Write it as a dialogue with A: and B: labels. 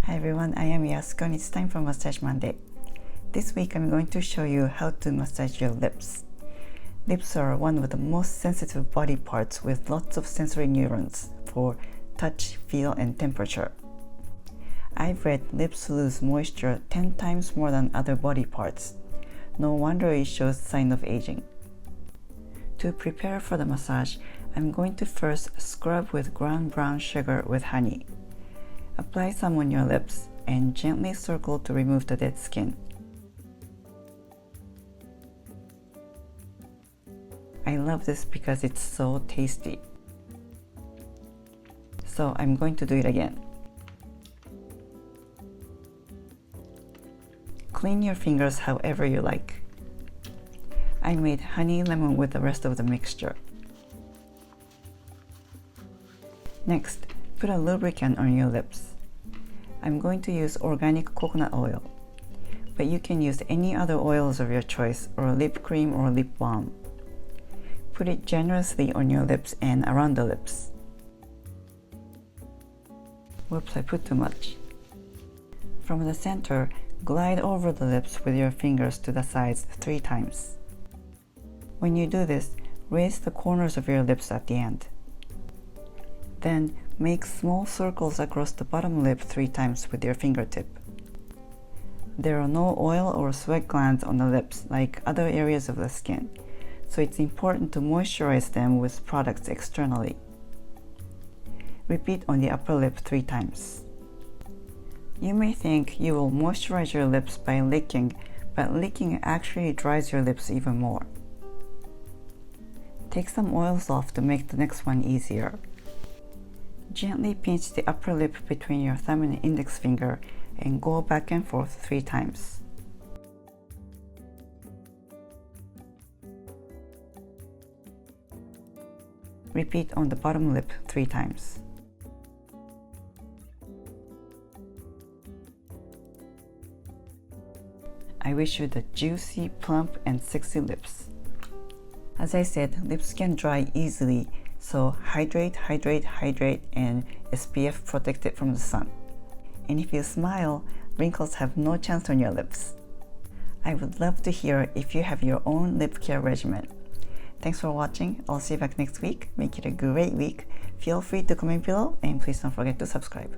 A: Hi everyone, I am Yasuko and it's time for Massage Monday. This week I'm going to show you how to massage your lips. Lips are one of the most sensitive body parts with lots of sensory neurons for touch, feel, and temperature. I've read lips lose moisture 10 times more than other body parts. No wonder it shows signs of aging. To prepare for the massage, I'm going to first scrub with ground brown sugar with honey. Apply some on your lips and gently circle to remove the dead skin. I love this because it's so tasty. So I'm going to do it again. Clean your fingers however you like. I made honey lemon with the rest of the mixture. Next, put a lubricant on your lips. I'm going to use organic coconut oil, but you can use any other oils of your choice or lip cream or lip balm. Put it generously on your lips and around the lips. Whoops, I put too much. From the center, glide over the lips with your fingers to the sides 3 times. When you do this, raise the corners of your lips at the end. Then, make small circles across the bottom lip 3 times with your fingertip. There are no oil or sweat glands on the lips like other areas of the skin, so it's important to moisturize them with products externally. Repeat on the upper lip 3 times. You may think you will moisturize your lips by licking, but licking actually dries your lips even more. Take some oils off to make the next one easier. Gently pinch the upper lip between your thumb and index finger and go back and forth 3 times. Repeat on the bottom lip 3 times. I wish you the juicy, plump, and sexy lips. As I said, lips can dry easily, so hydrate, hydrate, hydrate, and SPF protected from the sun. And if you smile, wrinkles have no chance on your lips. I would love to hear if you have your own lip care regimen. Thanks for watching. I'll see you back next week. Make it a great week. Feel free to comment below and please don't forget to subscribe.